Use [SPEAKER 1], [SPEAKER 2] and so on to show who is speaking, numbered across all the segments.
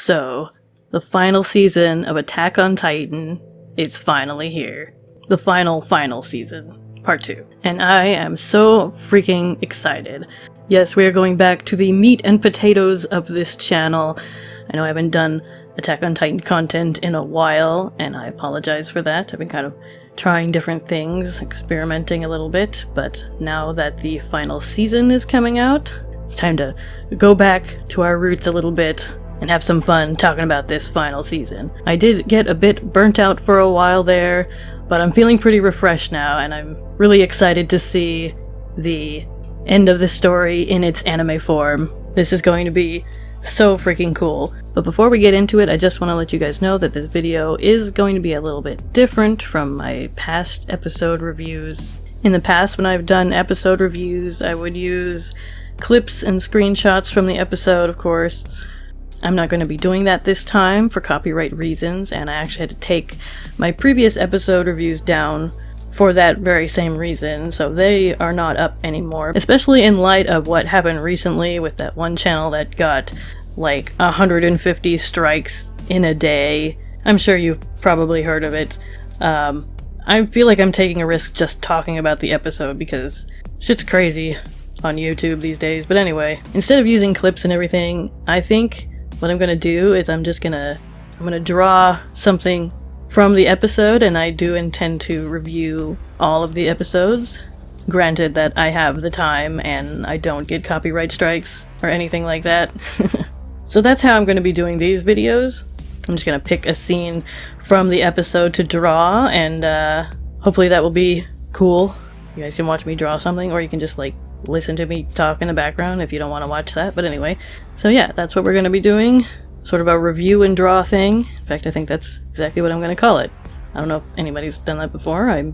[SPEAKER 1] So, the final season of Attack on Titan is finally here. The final season, part 2. And I am so freaking excited. Yes, we are going back to the meat and potatoes of this channel. I know I haven't done Attack on Titan content in a while, and I apologize for that. I've been kind of trying different things, experimenting a little bit, but now that the final season is coming out, it's time to go back to our roots a little bit and have some fun talking about this final season. I did get a bit burnt out for a while there, but I'm feeling pretty refreshed now, and I'm really excited to see the end of the story in its anime form. This is going to be so freaking cool. But before we get into it, I just want to let you guys know that this video is going to be a little bit different from my past episode reviews. In the past, when I've done episode reviews, I would use clips and screenshots from the episode, of course. I'm not going to be doing that this time for copyright reasons, and I actually had to take my previous episode reviews down for that very same reason, so they are not up anymore, especially in light of what happened recently with that one channel that got like 150 strikes in a day. I'm sure you've probably heard of it. I feel like I'm taking a risk just talking about the episode because shit's crazy on YouTube these days. But anyway, instead of using clips and everything, I think what I'm gonna do is I'm gonna draw something from the episode, and I do intend to review all of the episodes. Granted that I have the time and I don't get copyright strikes or anything like that. So that's how I'm going to be doing these videos. I'm just going to pick a scene from the episode to draw, and hopefully that will be cool. You guys can watch me draw something, or you can just like listen to me talk in the background if you don't want to watch that. But anyway, so yeah, that's what we're going to be doing. Sort of a review and draw thing. In fact, I think that's exactly what I'm going to call it. I don't know if anybody's done that before. I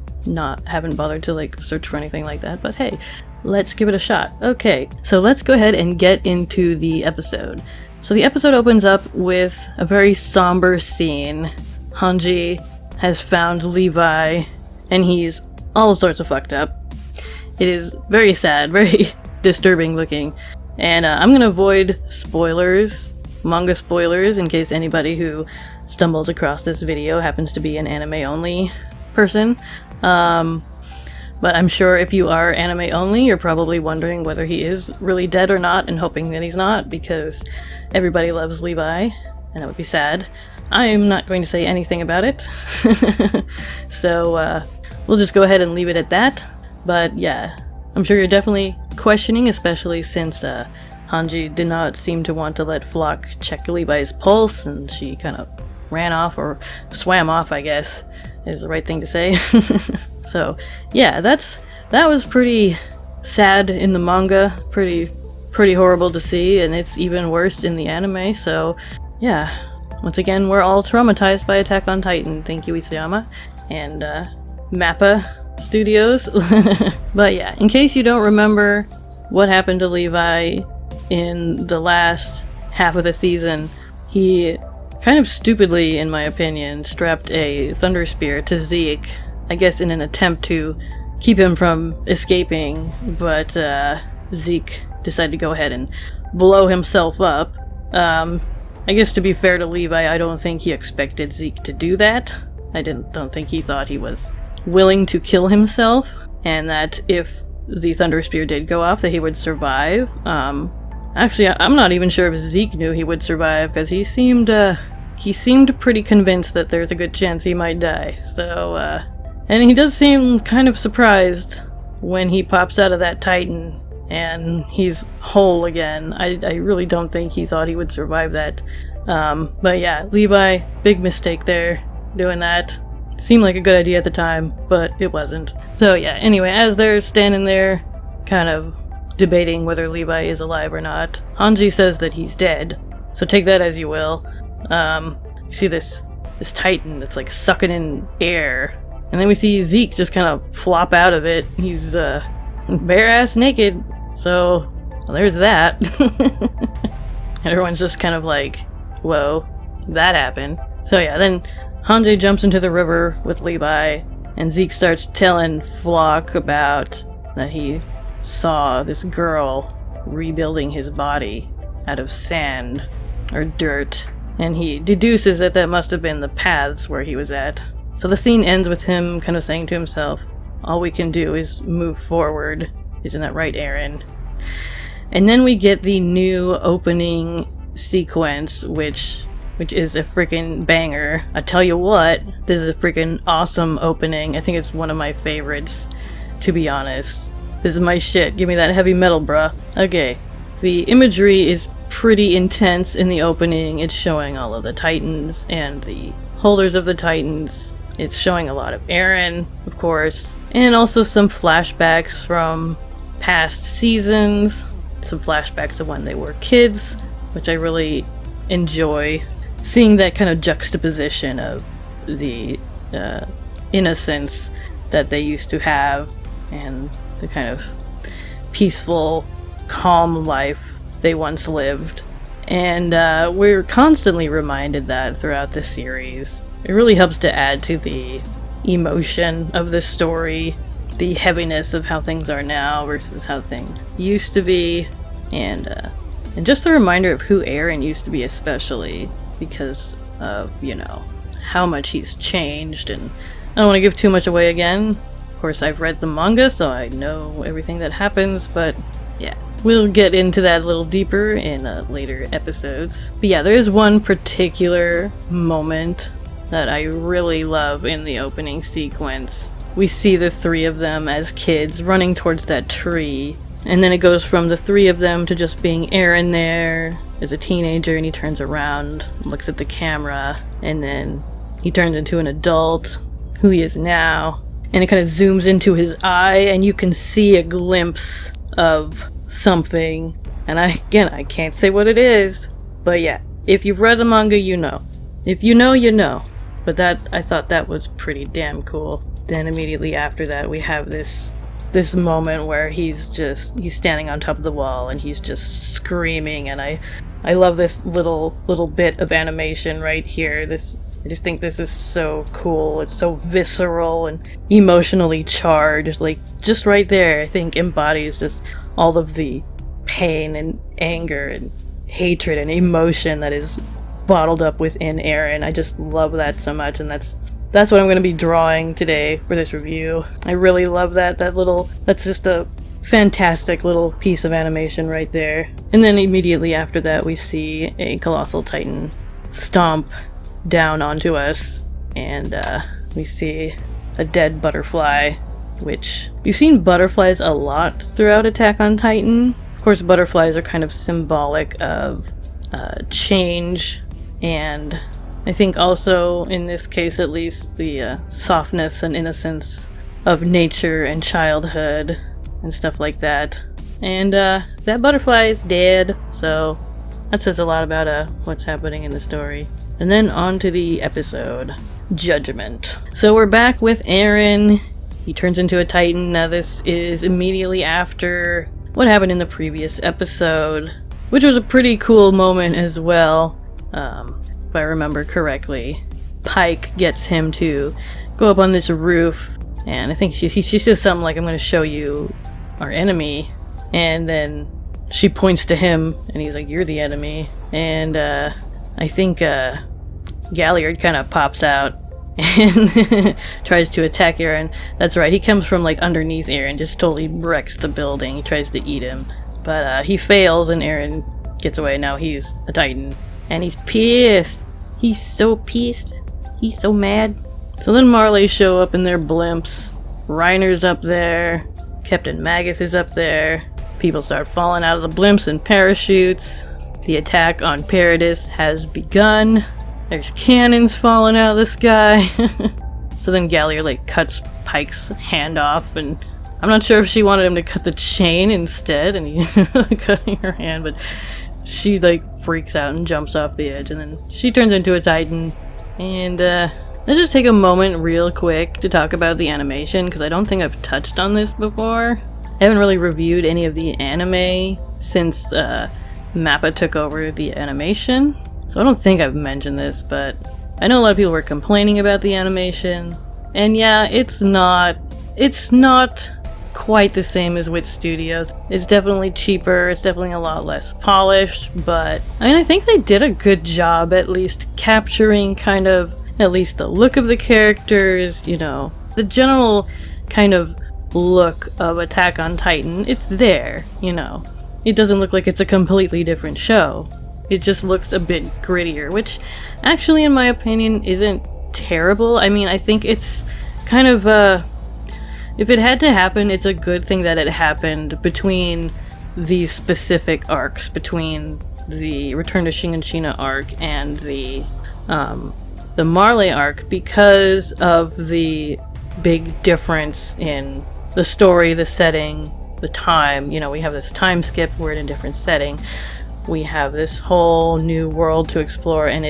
[SPEAKER 1] haven't bothered to like search for anything like that, but hey, let's give it a shot. Okay, so let's go ahead and get into the episode. So the episode opens up with a very somber scene. Hanji has found Levi, and he's all sorts of fucked up. It is very sad, very disturbing looking, and I'm gonna avoid spoilers, manga spoilers, in case anybody who stumbles across this video happens to be an anime-only person. But I'm sure if you are anime-only, you're probably wondering whether he is really dead or not, and hoping that he's not, because everybody loves Levi, and that would be sad. I'm not going to say anything about it. So we'll just go ahead and leave it at that. But yeah, I'm sure you're definitely questioning, especially since Hanji did not seem to want to let Flock check Levi's pulse, and she kind of ran off, or swam off, I guess is the right thing to say. So yeah, that was pretty sad in the manga, pretty horrible to see, and it's even worse in the anime. So yeah, once again, we're all traumatized by Attack on Titan. Thank you, Isayama and Mappa Studios. But yeah, in case you don't remember what happened to Levi in the last half of the season, he kind of stupidly, in my opinion, strapped a Thunder Spear to Zeke, I guess in an attempt to keep him from escaping, but Zeke decided to go ahead and blow himself up. I guess to be fair to Levi, I don't think he expected Zeke to do that. I don't think he thought he was willing to kill himself, and that if the Thunder Spear did go off, that he would survive. Actually, I'm not even sure if Zeke knew he would survive, because he seemed pretty convinced that there's a good chance he might die. So, and he does seem kind of surprised when he pops out of that Titan and he's whole again. I really don't think he thought he would survive that. But yeah, Levi, big mistake there, doing that. Seemed like a good idea at the time, but it wasn't. So yeah, anyway, as they're standing there, kind of debating whether Levi is alive or not, Hanji says that he's dead. So take that as you will. You see this Titan that's like sucking in air, and then we see Zeke just kind of flop out of it. He's bare-ass naked, so well, there's that. And everyone's just kind of like, whoa, that happened. So yeah, then Hanji jumps into the river with Levi, and Zeke starts telling Flock about that he saw this girl rebuilding his body out of sand or dirt. and he deduces that that must have been the paths where he was at. So the scene ends with him kind of saying to himself, all we can do is move forward. Isn't that right, Aaron? And then we get the new opening sequence, which is a freaking banger. I tell you what, this is a freaking awesome opening. I think it's one of my favorites, to be honest. This is my shit. Give me that heavy metal, bruh. Okay. The imagery is pretty intense in the opening. It's showing all of the Titans and the holders of the Titans. It's showing a lot of Aaron, of course, and also some flashbacks from past seasons, some flashbacks of when they were kids, which I really enjoy. Seeing that kind of juxtaposition of the innocence that they used to have and the kind of peaceful, calm life they once lived. And we're constantly reminded that throughout the series. It really helps to add to the emotion of the story, the heaviness of how things are now versus how things used to be, and just a reminder of who Aaron used to be, especially because of, you know, how much he's changed. And I don't want to give too much away again. Of course, I've read the manga, so I know everything that happens, but yeah. We'll get into that a little deeper in later episodes. But yeah, there is one particular moment that I really love in the opening sequence. We see the three of them as kids running towards that tree, and then it goes from the three of them to just being Aaron there as a teenager, and he turns around, looks at the camera, and then he turns into an adult, who he is now, and it kind of zooms into his eye, and you can see a glimpse of something, and I can't say what it is, but yeah, if you've read the manga, you know. If you know, you know. But I thought that was pretty damn cool. Then immediately after that, we have this moment where he's standing on top of the wall and he's just screaming, and I love this little bit of animation right here. I just think this is so cool. It's so visceral and emotionally charged. Like, just right there, I think embodies just all of the pain and anger and hatred and emotion that is bottled up within Aaron. I just love that so much, and that's what I'm going to be drawing today for this review. I really love that. That's just a fantastic little piece of animation right there. And then immediately after that, we see a colossal titan stomp down onto us, and we see a dead butterfly, which you've seen butterflies a lot throughout Attack on Titan. Of course, butterflies are kind of symbolic of change, and I think also, in this case at least, the softness and innocence of nature and childhood and stuff like that. And that butterfly is dead, so that says a lot about what's happening in the story. And then on to the episode, Judgment. So we're back with Aaron. He turns into a Titan. Now this is immediately after what happened in the previous episode, which was a pretty cool moment as well, if I remember correctly. Pike gets him to go up on this roof, and I think she says something like, I'm going to show you our enemy, and then she points to him, and he's like, you're the enemy. And I think Kalijyx kind of pops out and tries to attack Aaron. That's right, he comes from like underneath Aaron, just totally wrecks the building. He tries to eat him, but he fails, and Aaron gets away. Now he's a Titan, and he's pissed. He's so pissed. He's so mad. So then Marley show up in their blimps. Reiner's up there. Captain Magath is up there. People start falling out of the blimps in parachutes. The attack on Paradis has begun. There's cannons falling out of the sky. So then Kalijyx like cuts Pike's hand off, and I'm not sure if she wanted him to cut the chain instead, and he cutting her hand, but she like freaks out and jumps off the edge, and then she turns into a Titan. And let's just take a moment real quick to talk about the animation, because I don't think I've touched on this before. I haven't really reviewed any of the anime since Mappa took over the animation, so I don't think I've mentioned this, but I know a lot of people were complaining about the animation, and yeah, it's not quite the same as Wit Studios. It's definitely cheaper, it's definitely a lot less polished, but I mean, I think they did a good job at least capturing kind of at least the look of the characters, you know, the general kind of look of Attack on Titan. It's there, you know. It doesn't look like it's a completely different show. It just looks a bit grittier, which actually, in my opinion, isn't terrible. I mean, I think it's kind of, if it had to happen, it's a good thing that it happened between these specific arcs, between the Return to Shiganshina arc and the Marley arc, because of the big difference in the story, the setting, the time. You know, we have this time skip, we're in a different setting. We have this whole new world to explore, and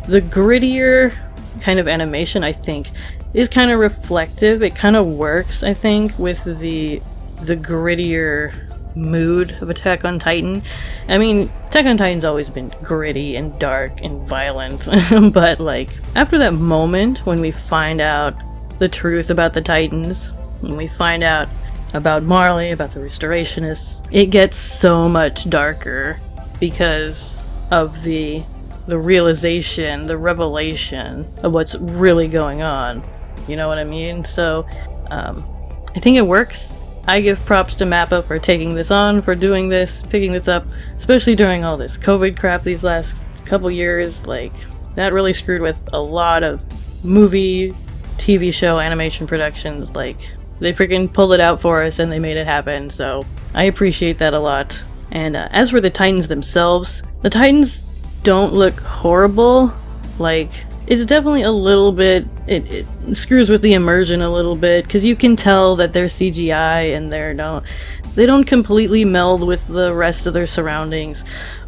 [SPEAKER 1] the grittier kind of animation, I think, is kind of reflective. It kind of works, I think, with the grittier mood of Attack on Titan. I mean, Attack on Titan's always been gritty and dark and violent, but like, after that moment when we find out the truth about the Titans, when we find out about Marley, about the Restorationists, it gets so much darker because of the realization, the revelation of what's really going on. You know what I mean? So, I think it works. I give props to Mappa for taking this on, for doing this, picking this up, especially during all this COVID crap these last couple years. Like, that really screwed with a lot of movie, TV show, animation productions. Like, they freaking pulled it out for us and they made it happen, so I appreciate that a lot. And as for the Titans themselves, the Titans don't look horrible. Like, it's definitely a little bit, it screws with the immersion a little bit, because you can tell that they're CGI and they don't completely meld with the rest of their surroundings,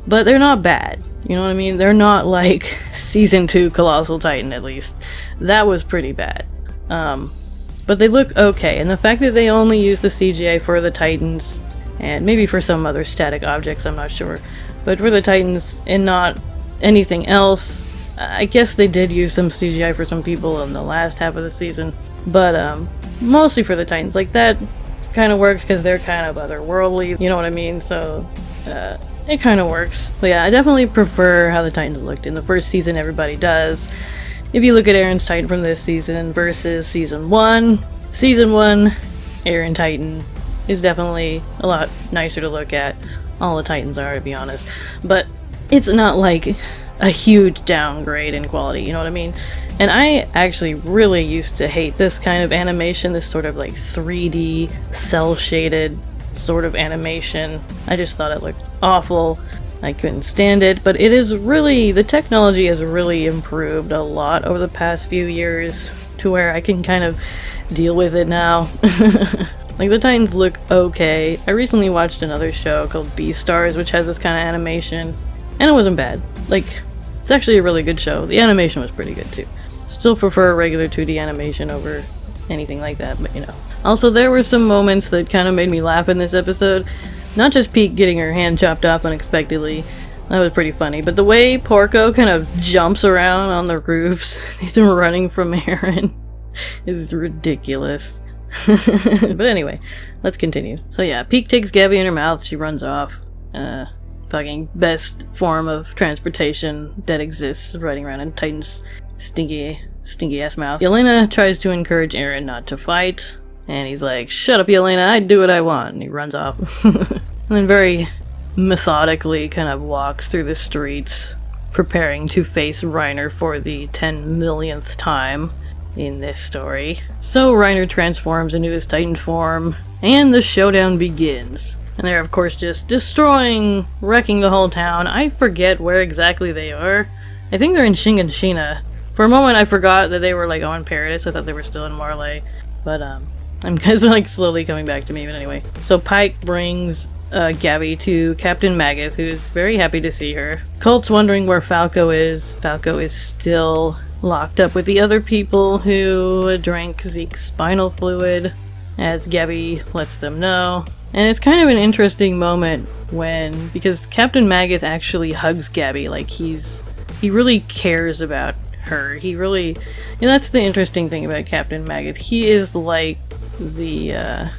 [SPEAKER 1] but they're not bad. You know what I mean? They're not like Season 2 Colossal Titan, at least. That was pretty bad. But they look okay, and the fact that they only use the CGI for the Titans, and maybe for some other static objects, I'm not sure, but for the Titans and not anything else, I guess they did use some CGI for some people in the last half of the season, but mostly for the Titans. Like, that kind of works because they're kind of otherworldly, you know what I mean? So it kind of works. But yeah, I definitely prefer how the Titans looked in the first season. Everybody does. If you look at Aaron's Titan from this season versus season 1, Aaron Titan is definitely a lot nicer to look at. All the Titans are, to be honest, but it's not like a huge downgrade in quality, you know what I mean? And I actually really used to hate this kind of animation, this sort of like 3D cel-shaded sort of animation. I just thought it looked awful. I couldn't stand it, but it is really, the technology has really improved a lot over the past few years to where I can kind of deal with it now. Like, the Titans look okay. I recently watched another show called Beastars, which has this kind of animation, and it wasn't bad. Like, it's actually a really good show. The animation was pretty good too. Still prefer regular 2D animation over anything like that, but you know. Also, there were some moments that kind of made me laugh in this episode. Not just Peak getting her hand chopped off unexpectedly. That was pretty funny. But the way Porco kind of jumps around on the roofs, he's running from Aaron, is ridiculous. But anyway, let's continue. So yeah, Peak takes Gabby in her mouth, she runs off. Fucking best form of transportation that exists, riding around in Titan's stinky ass mouth. Yelena tries to encourage Aaron not to fight, and he's like, "Shut up, Yelena, I do what I want," and he runs off. And then very methodically kind of walks through the streets, preparing to face Reiner for the 10 millionth time in this story. So Reiner transforms into his Titan form, and the showdown begins. And they're, of course, just destroying, wrecking the whole town. I forget where exactly they are. I think they're in Shiganshina. For a moment, I forgot that they were, like, on Paradise. I thought they were still in Marley. But, I'm kind of, like, slowly coming back to me. But anyway. So Pike brings Gabby to Captain Magath, who's very happy to see her. Colt's wondering where Falco is. Falco is still locked up with the other people who drank Zeke's spinal fluid, as Gabby lets them know. And it's kind of an interesting moment because Captain Magath actually hugs Gabby, like he really cares about her. And that's the interesting thing about Captain Magath. He is like the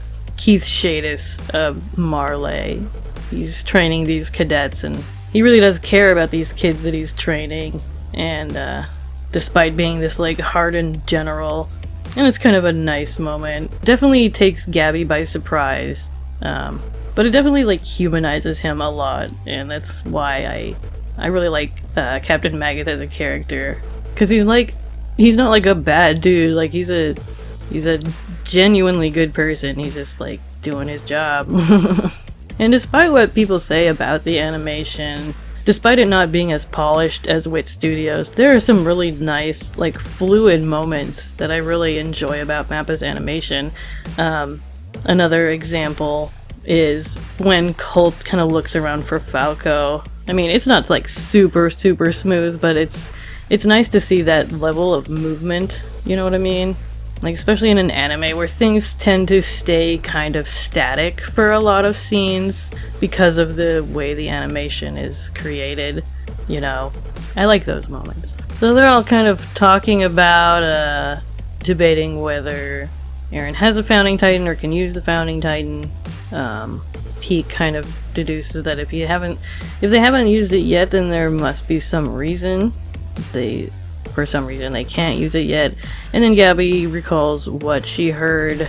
[SPEAKER 1] Keith Shadis of Marley. He's training these cadets, and he really does care about these kids that he's training, and despite being this like hardened general, and it's kind of a nice moment. Definitely takes Gabby by surprise, but it definitely like humanizes him a lot, and that's why I really like Captain Maggot as a character, because he's not like a bad dude. Like he's a genuinely good person. He's just like doing his job. And despite what people say about the animation, despite it not being as polished as Wit Studios, there are some really nice, like, fluid moments that I really enjoy about Mappa's animation. Another example is when Colt kind of looks around for Falco. I mean, it's not, like, super smooth, but it's nice to see that level of movement, you know what I mean? Like, especially in an anime where things tend to stay kind of static for a lot of scenes because of the way the animation is created, you know. I like those moments. So they're all kind of talking about, debating whether Eren has a Founding Titan or can use the Founding Titan. Pete kind of deduces that if they haven't used it yet, then there must be some reason. For some reason they can't use it yet. And then Gabby recalls what she heard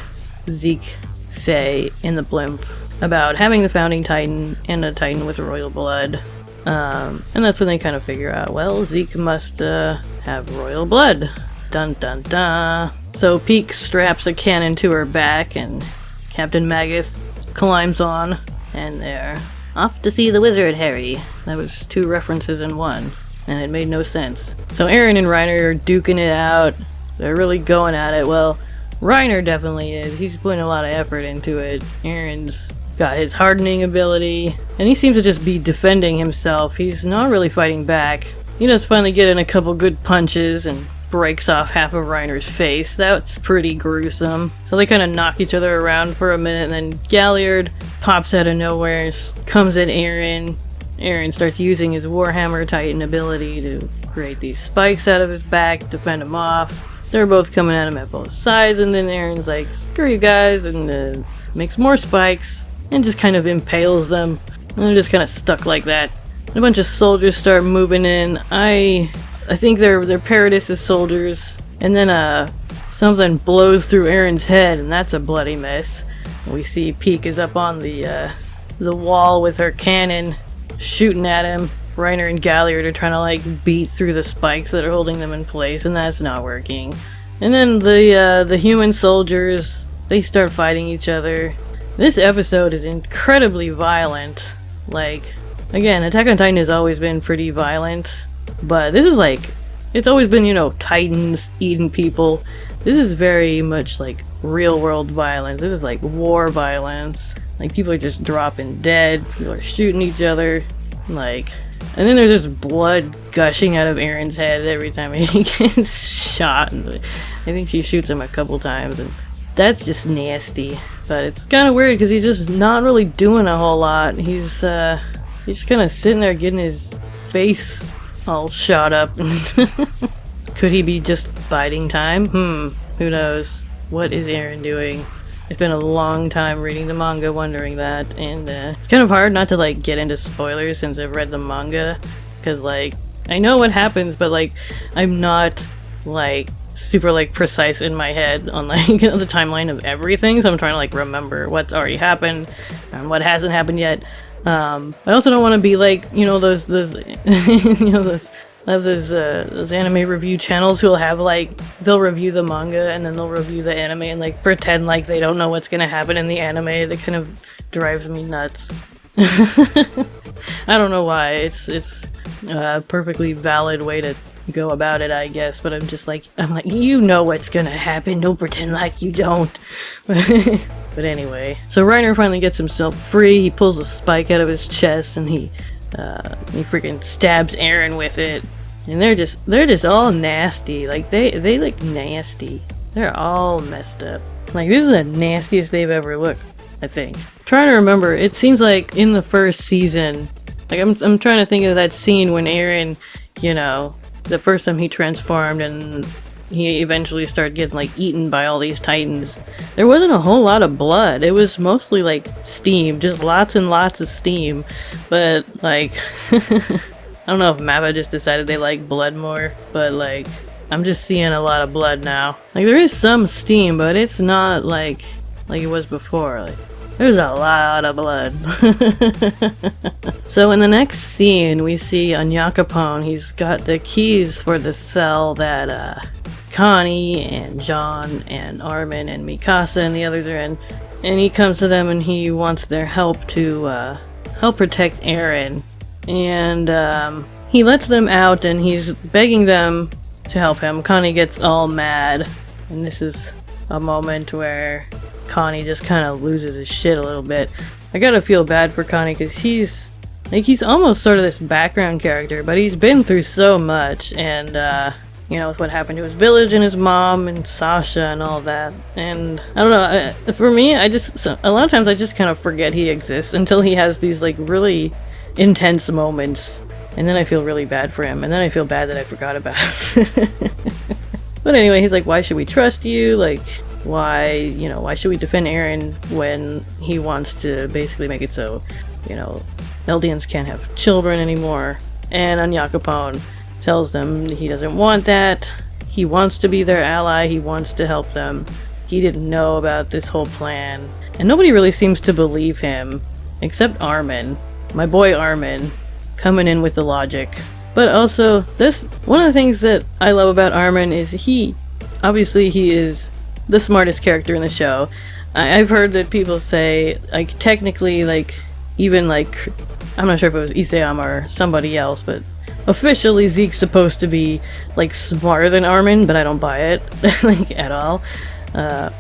[SPEAKER 1] Zeke say in the blimp about having the Founding Titan and a Titan with royal blood. And that's when they kind of figure out, well, Zeke must have royal blood. Dun dun dun. So Peak straps a cannon to her back and Captain Maggot climbs on, and they're off to see the wizard, Harry. That was 2 references in one, and it made no sense. So Eren and Reiner are duking it out. They're really going at it. Well, Reiner definitely is. He's putting a lot of effort into it. Eren's got his hardening ability, and he seems to just be defending himself. He's not really fighting back. He does finally get in a couple good punches and breaks off half of Reiner's face. That's pretty gruesome. So they kind of knock each other around for a minute, and then Galliard pops out of nowhere and comes at Eren. Eren starts using his Warhammer Titan ability to create these spikes out of his back, defend him off. They're both coming at him at both sides, and then Eren's like, screw you guys, and makes more spikes, and just kind of impales them. And they're just kind of stuck like that. A bunch of soldiers start moving in. I think they're Paradis' soldiers, and then something blows through Eren's head, and that's a bloody mess. We see Peak is up on the wall with her cannon, shooting at him. Reiner and Galliard are trying to like beat through the spikes that are holding them in place, and that's not working. And then the human soldiers, they start fighting each other. This episode is incredibly violent. Like, again, Attack on Titan has always been pretty violent, but this is like, it's always been, you know, Titans eating people. This is very much like real world violence. This is like war violence. Like, people are just dropping dead, people are shooting each other, like, and then there's just blood gushing out of Eren's head every time he gets shot. And I think she shoots him a couple times, and that's just nasty. But it's kind of weird because he's just not really doing a whole lot. He's just kind of sitting there getting his face all shot up. Could he be just biding time? Who knows? What is Eren doing? It's been a long time reading the manga wondering that, and it's kind of hard not to like get into spoilers since I've read the manga, because like I know what happens, but like I'm not like super like precise in my head on like the timeline of everything, so I'm trying to like remember what's already happened and what hasn't happened yet. I also don't want to be like, you know, those you know, those anime review channels who'll have like, they'll review the manga and then they'll review the anime and like pretend like they don't know what's gonna happen in the anime. That kind of drives me nuts. I don't know why. It's a perfectly valid way to go about it, I guess, but I'm like, you know what's gonna happen, don't pretend like you don't. But anyway, so Reiner finally gets himself free. He pulls a spike out of his chest and he freaking stabs Eren with it, and they're just all nasty. Like they look nasty. They're all messed up. Like, this is the nastiest they've ever looked, I think. I'm trying to remember. It seems like in the first season, like I'm trying to think of that scene when Eren, you know, the first time he transformed and he eventually started getting like eaten by all these titans, there wasn't a whole lot of blood. It was mostly like steam, just lots and lots of steam. But like I don't know if Mappa just decided they like blood more, but like I'm just seeing a lot of blood now. Like there is some steam, but it's not like it was before. Like there's a lot of blood. So in the next scene, we see Anyakapon. He's got the keys for the cell that Connie and John and Armin and Mikasa and the others are in. And he comes to them and he wants their help to help protect Eren. And he lets them out and he's begging them to help him. Connie gets all mad. And this is a moment where Connie just kind of loses his shit a little bit. I gotta feel bad for Connie because he's almost sort of this background character, but he's been through so much, and you know, with what happened to his village and his mom and Sasha and all that. And I don't know, for me, a lot of times I just kind of forget he exists until he has these like really intense moments, and then I feel really bad for him, and then I feel bad that I forgot about him. But anyway, he's like, why should we trust you? Like, why should we defend Eren when he wants to basically make it so, you know, Eldians can't have children anymore? And Anyakapon tells them he doesn't want that. He wants to be their ally. He wants to help them. He didn't know about this whole plan. And nobody really seems to believe him, except Armin. My boy Armin, coming in with the logic. But also, one of the things that I love about Armin is he is the smartest character in the show. I've heard that people say, like, technically, like, even, like, I'm not sure if it was Isayama or somebody else, but officially Zeke's supposed to be, like, smarter than Armin, but I don't buy it, like, at all. But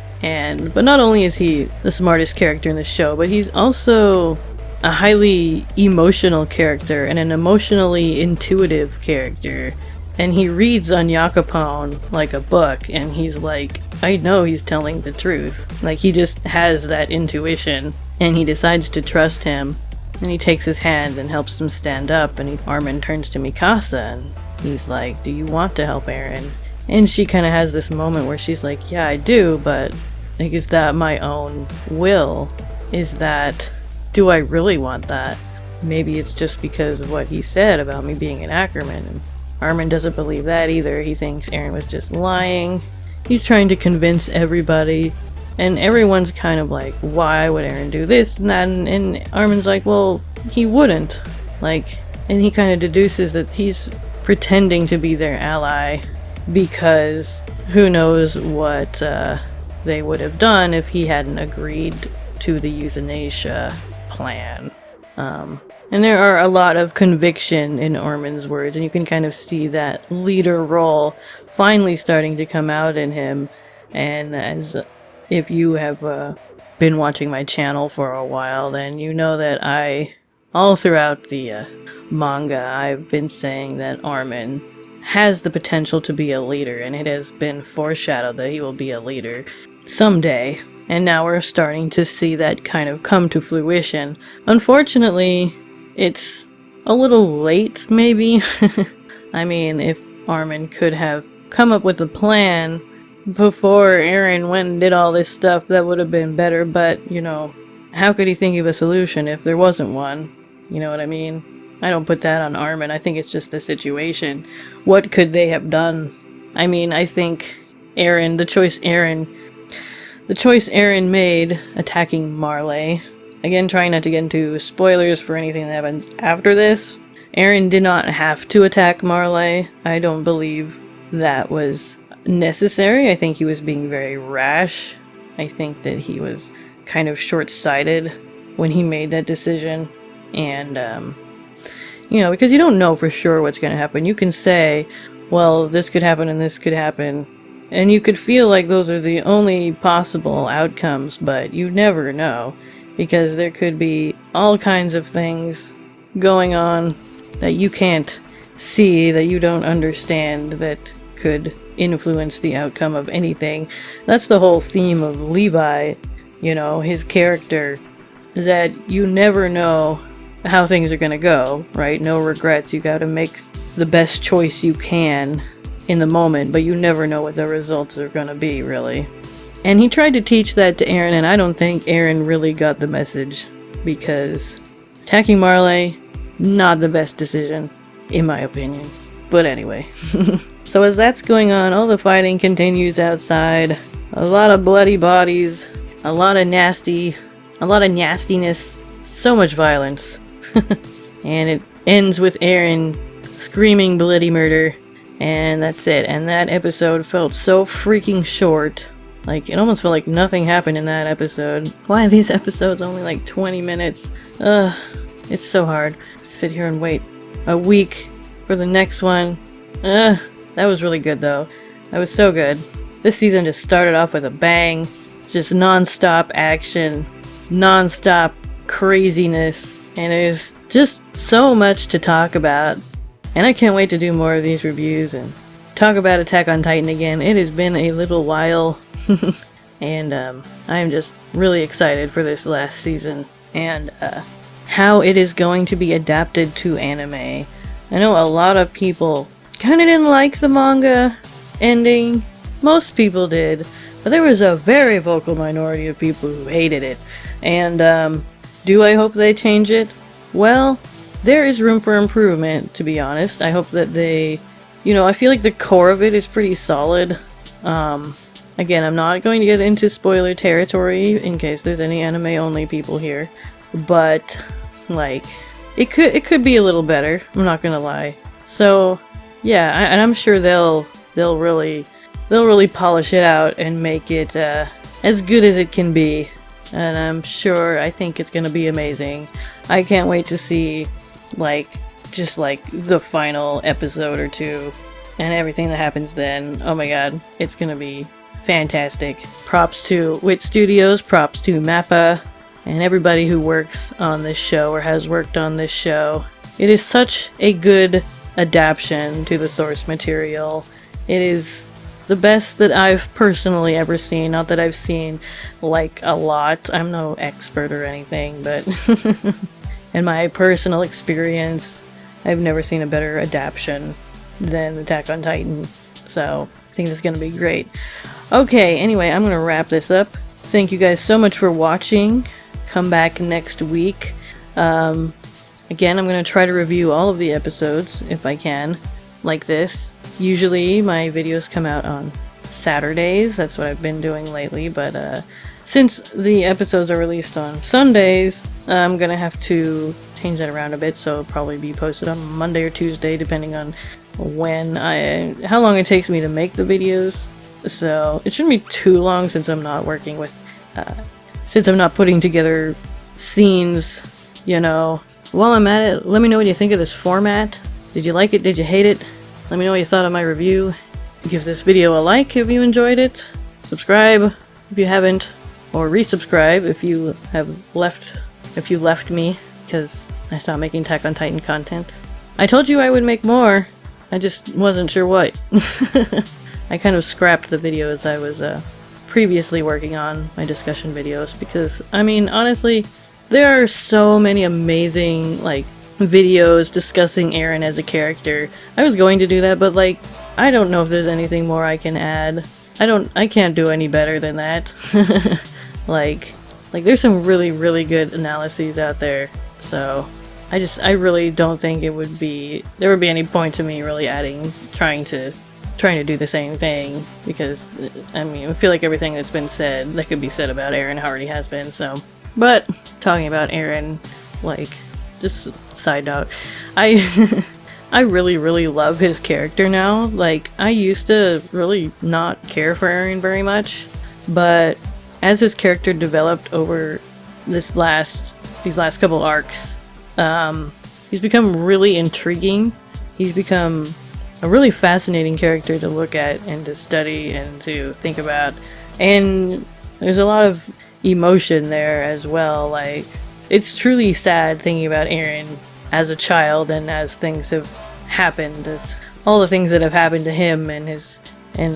[SPEAKER 1] not only is he the smartest character in the show, but he's also a highly emotional character and an emotionally intuitive character. And he reads Anyakapon like a book, and he's like, I know he's telling the truth. Like, he just has that intuition, and he decides to trust him. And he takes his hand and helps him stand up, and Armin turns to Mikasa, and he's like, do you want to help Eren? And she kind of has this moment where she's like, yeah, I do, but, like, is that my own will? Do I really want that? Maybe it's just because of what he said about me being an Ackerman, and Armin doesn't believe that either. He thinks Eren was just lying. He's trying to convince everybody, and everyone's kind of like, why would Eren do this and that? And Armin's like, well, he wouldn't. Like, and he kind of deduces that he's pretending to be their ally because who knows what they would have done if he hadn't agreed to the euthanasia plan. And there are a lot of conviction in Armin's words, and you can kind of see that leader role finally starting to come out in him. And as if you have been watching my channel for a while, then you know that all throughout the manga, I've been saying that Armin has the potential to be a leader, and it has been foreshadowed that he will be a leader someday. And now we're starting to see that kind of come to fruition. Unfortunately, it's a little late, maybe. I mean, if Armin could have come up with a plan before Eren went and did all this stuff, that would have been better, but, you know, how could he think of a solution if there wasn't one? You know what I mean? I don't put that on Armin. I think it's just the situation. What could they have done? I mean, I think the choice Eren made attacking Marley, again, trying not to get into spoilers for anything that happens after this, Eren did not have to attack Marley. I don't believe that was necessary. I think he was being very rash. I think that he was kind of short-sighted when he made that decision. And, you know, because you don't know for sure what's going to happen. You can say, well, this could happen and this could happen. And you could feel like those are the only possible outcomes, but you never know. Because there could be all kinds of things going on that you can't see, that you don't understand, that could influence the outcome of anything. That's the whole theme of Levi, you know, his character, is that you never know how things are gonna go, right? No regrets. You gotta make the best choice you can in the moment, but you never know what the results are gonna be, really. And he tried to teach that to Eren, and I don't think Eren really got the message, because attacking Marley, not the best decision, in my opinion. But anyway. So as that's going on, all the fighting continues outside. A lot of bloody bodies, a lot of nastiness, so much violence. And it ends with Eren screaming bloody murder, and that's it. And that episode felt so freaking short. Like, it almost felt like nothing happened in that episode. Why are these episodes only like 20 minutes? It's so hard to sit here and wait a week for the next one. That was really good though. That was so good. This season just started off with a bang. Just non-stop action, non-stop craziness, and there's just so much to talk about. And I can't wait to do more of these reviews and talk about Attack on Titan again. It has been a little while. And I am just really excited for this last season and how it is going to be adapted to anime. I know a lot of people kind of didn't like the manga ending. Most people did, but there was a very vocal minority of people who hated it. And do I hope they change it? Well, there is room for improvement, to be honest. I hope that they, I feel like the core of it is pretty solid. Again, I'm not going to get into spoiler territory in case there's any anime-only people here, but like, it could be a little better. I'm not gonna lie. So, yeah, and I'm sure they'll really polish it out and make it as good as it can be. And I think it's gonna be amazing. I can't wait to see just the final episode or two and everything that happens then. Oh my god, it's gonna be fantastic. Props to Wit Studios, props to Mappa, and everybody who works on this show or has worked on this show. It is such a good adaptation to the source material. It is the best that I've personally ever seen. Not that I've seen a lot. I'm no expert or anything, but in my personal experience, I've never seen a better adaptation than Attack on Titan. So I think this is going to be great. Okay, anyway, I'm going to wrap this up. Thank you guys so much for watching. Come back next week. Again, I'm going to try to review all of the episodes, if I can, like this. Usually, my videos come out on Saturdays. That's what I've been doing lately, but since the episodes are released on Sundays, I'm going to have to change that around a bit, so it'll probably be posted on Monday or Tuesday, depending on how long it takes me to make the videos. So it shouldn't be too long since I'm not working with, since I'm not putting together scenes, While I'm at it, let me know what you think of this format. Did you like it? Did you hate it? Let me know what you thought of my review. Give this video a like if you enjoyed it. Subscribe if you haven't, or resubscribe if you left me, because I stopped making Attack on Titan content. I told you I would make more. I just wasn't sure what. I kind of scrapped the videos I was previously working on, my discussion videos, because, I mean, honestly, there are so many amazing, videos discussing Eren as a character. I was going to do that, but, I don't know if there's anything more I can add. I can't do any better than that. There's some really, really good analyses out there, so I really don't think there would be any point to me really trying to do the same thing, because, I mean, I feel like everything that's been said, that could be said about Eren already has been, so. But, talking about Eren, just side note, I really, really love his character now. I used to really not care for Eren very much, but as his character developed over these last couple arcs, he's become really intriguing. He's become a really fascinating character to look at and to study and to think about. And there's a lot of emotion there as well. It's truly sad thinking about Eren as a child and as things have happened, as all the things that have happened to him and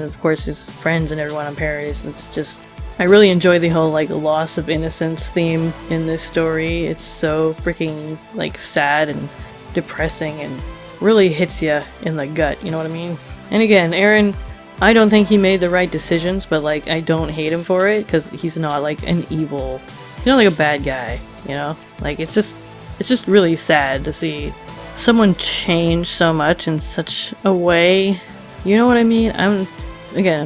[SPEAKER 1] of course his friends and everyone on Paris. It's just, I really enjoy the whole loss of innocence theme in this story. It's so freaking sad and depressing and really hits you in the gut, you know what I mean? And again, Eren, I don't think he made the right decisions, but like I don't hate him for it because he's not like an evil, he's not like a bad guy, you know? Like it's just really sad to see someone change so much in such a way. You know what I mean? I'm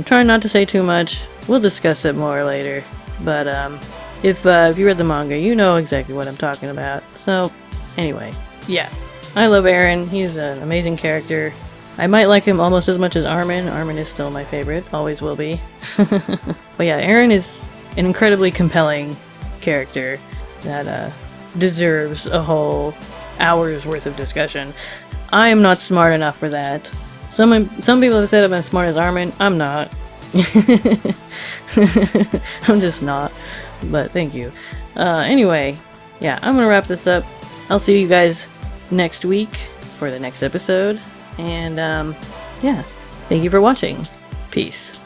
[SPEAKER 1] trying not to say too much. We'll discuss it more later. But if you read the manga, you know exactly what I'm talking about. So anyway, yeah. I love Eren. He's an amazing character. I might like him almost as much as Armin. Armin is still my favorite. Always will be. But yeah, Eren is an incredibly compelling character that deserves a whole hour's worth of discussion. I am not smart enough for that. Some people have said I'm as smart as Armin. I'm not. I'm just not. But thank you. Anyway, yeah, I'm gonna wrap this up. I'll see you guys next week for the next episode. And yeah, thank you for watching. Peace.